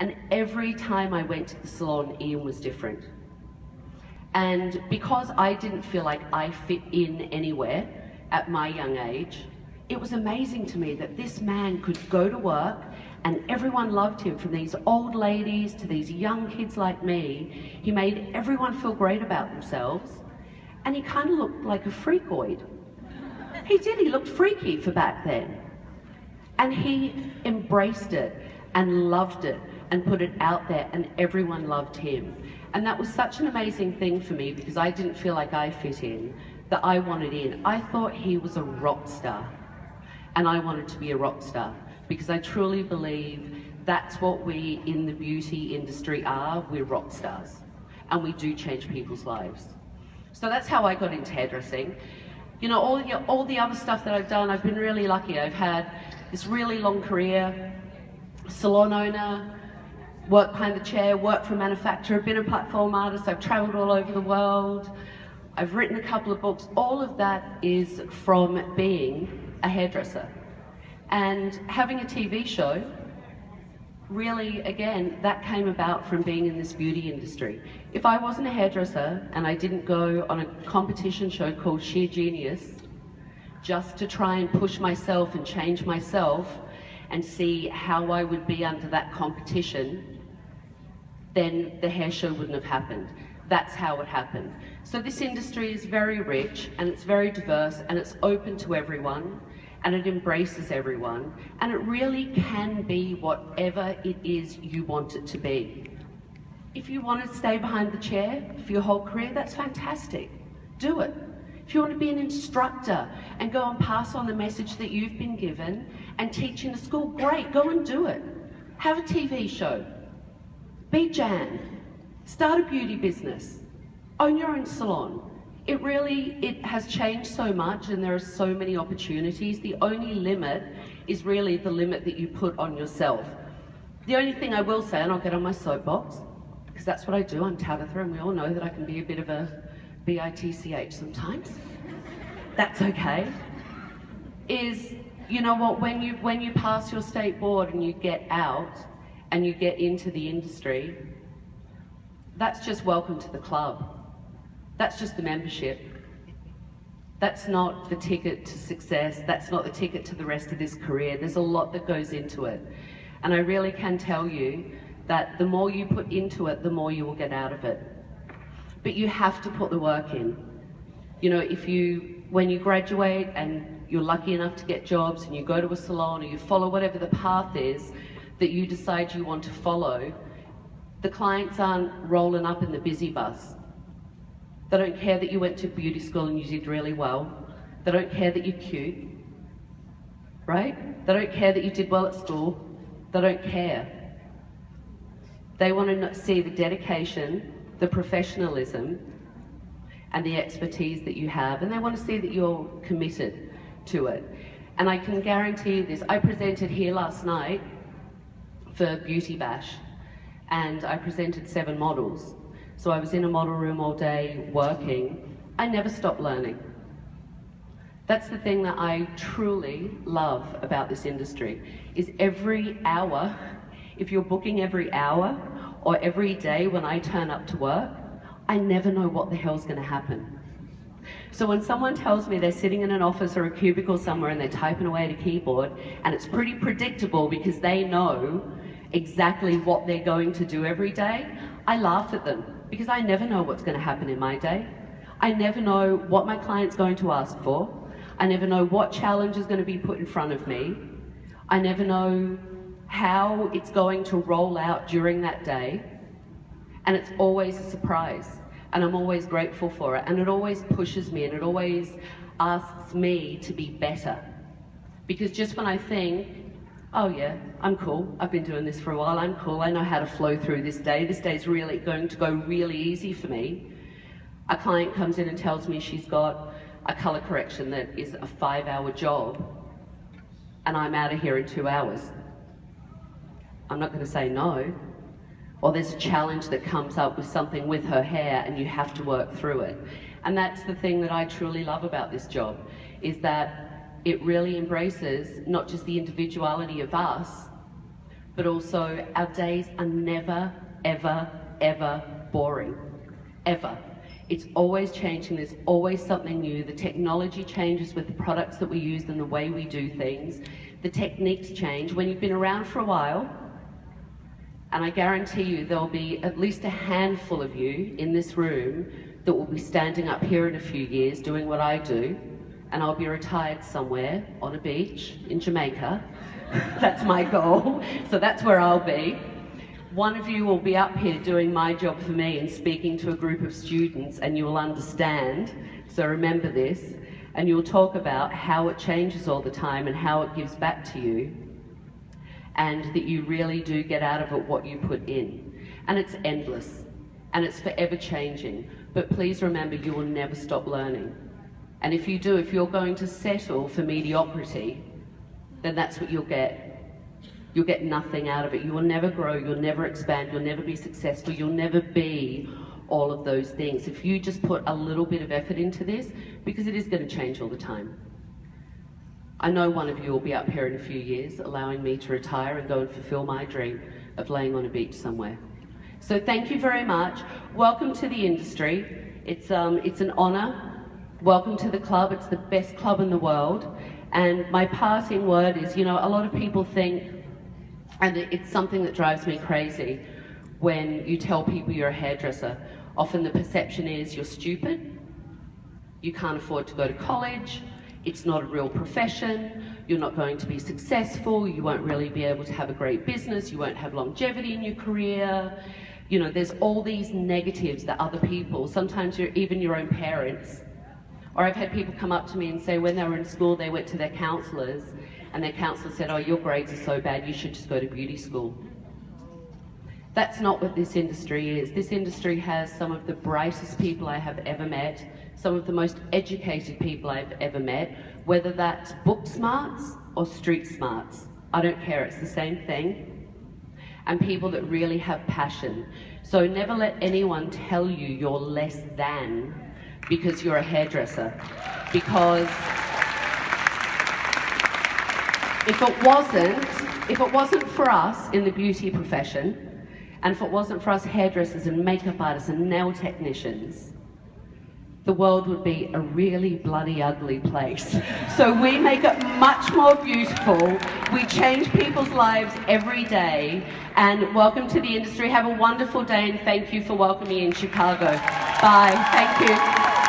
And every time I went to the salon, Ian was different. And because I didn't feel like I fit in anywhere at my young age, it was amazing to me that this man could go to work and everyone loved him, from these old ladies to these young kids like me. He made everyone feel great about themselves, and he kind of looked like a freakoid. He did, he looked freaky for back then. And he embraced it and loved it and put it out there, and everyone loved him. And that was such an amazing thing for me, because I didn't feel like I fit in, that I wanted in. I thought he was a rock star, and I wanted to be a rock star, because I truly believe that's what we in the beauty industry are. We're rock stars, and we do change people's lives. So that's how I got into hairdressing. You know, all the other stuff that I've done, I've been really lucky. I've had this really long career, salon owner, worked behind the chair, worked for a manufacturer, been a platform artist, I've traveled all over the world, I've written a couple of books. All of that is from being a hairdresser. And having a TV show, really, again, that came about from being in this beauty industry. If I wasn't a hairdresser and I didn't go on a competition show called Sheer Genius, just to try and push myself and change myself and see how I would be under that competition, then the hair show wouldn't have happened. That's how it happened. So this industry is very rich, and it's very diverse, and it's open to everyone, and it embraces everyone, and it really can be whatever it is you want it to be. If you want to stay behind the chair for your whole career, that's fantastic. Do it. If you want to be an instructor and go and pass on the message that you've been given and teach in a school, great, go and do it. Have a TV show. Be Jan. Start a beauty business. Own your own salon. It has changed so much, and there are so many opportunities. The only limit is really the limit that you put on yourself. The only thing I will say, and I'll get on my soapbox, because that's what I do, I'm Tabatha, and we all know that I can be a bit of a bitch sometimes. That's okay. Is, you know what, when you pass your state board and you get out and you get into the industry, that's just welcome to the club. That's just the membership. That's not the ticket to success. That's not the ticket to the rest of this career. There's a lot that goes into it. And I really can tell you that the more you put into it, the more you will get out of it. But you have to put the work in. You know, when you graduate and you're lucky enough to get jobs and you go to a salon or you follow whatever the path is that you decide you want to follow, the clients aren't rolling up in the busy bus. They don't care that you went to beauty school and you did really well. They don't care that you're cute, right? They don't care that you did well at school. They don't care. They want to see the dedication, the professionalism, and the expertise that you have, and they want to see that you're committed to it. And I can guarantee you this, I presented here last night for Beauty Bash, and I presented 7 models. So I was in a model room all day working. I never stopped learning. That's the thing that I truly love about this industry, is every hour, if you're booking every hour or every day when I turn up to work, I never know what the hell's gonna happen. So when someone tells me they're sitting in an office or a cubicle somewhere and they're typing away at a keyboard, and it's pretty predictable because they know exactly what they're going to do every day, I laugh at them, because I never know what's going to happen in my day. I never know what my client's going to ask for. I never know what challenge is going to be put in front of me. I never know how it's going to roll out during that day. And it's always a surprise. And I'm always grateful for it. And it always pushes me, and it always asks me to be better. Because just when I think, oh yeah, I'm cool, I've been doing this for a while, I'm cool, I know how to flow through this day's really going to go really easy for me, a client comes in and tells me she's got a colour correction that is a 5-hour job, and I'm out of here in 2 hours. I'm not going to say no. Or there's a challenge that comes up with something with her hair and you have to work through it. And that's the thing that I truly love about this job, is that it really embraces not just the individuality of us, but also our days are never, ever, ever boring, ever. It's always changing, there's always something new. The technology changes with the products that we use and the way we do things. The techniques change. When you've been around for a while, and I guarantee you there'll be at least a handful of you in this room that will be standing up here in a few years doing what I do, and I'll be retired somewhere on a beach in Jamaica. That's my goal, so that's where I'll be. One of you will be up here doing my job for me and speaking to a group of students, and you will understand, so remember this, and you'll talk about how it changes all the time and how it gives back to you, and that you really do get out of it what you put in. And it's endless, and it's forever changing, but please remember you will never stop learning. And if you do, if you're going to settle for mediocrity, then that's what you'll get. You'll get nothing out of it. You will never grow, you'll never expand, you'll never be successful, you'll never be all of those things. If you just put a little bit of effort into this, because it is going to change all the time. I know one of you will be up here in a few years, allowing me to retire and go and fulfill my dream of laying on a beach somewhere. So thank you very much. Welcome to the industry. It's an honor. Welcome to the club. It's the best club in the world. And my parting word is, you know, a lot of people think, and it's something that drives me crazy, when you tell people you're a hairdresser. Often the perception is you're stupid, you can't afford to go to college, it's not a real profession, you're not going to be successful, you won't really be able to have a great business, you won't have longevity in your career. You know, there's all these negatives that other people, sometimes even your own parents, or I've had people come up to me and say when they were in school they went to their counsellors and their counsellor said, oh, your grades are so bad, you should just go to beauty school. That's not what this industry is. This industry has some of the brightest people I have ever met, some of the most educated people I've ever met, whether that's book smarts or street smarts. I don't care, it's the same thing. And people that really have passion. So never let anyone tell you you're less than because you're a hairdresser. Because if it wasn't for us in the beauty profession, and if it wasn't for us hairdressers and makeup artists and nail technicians, the world would be a really bloody ugly place. So we make it much more beautiful. We change people's lives every day. And welcome to the industry. Have a wonderful day and thank you for welcoming me in Chicago. Bye. Thank you.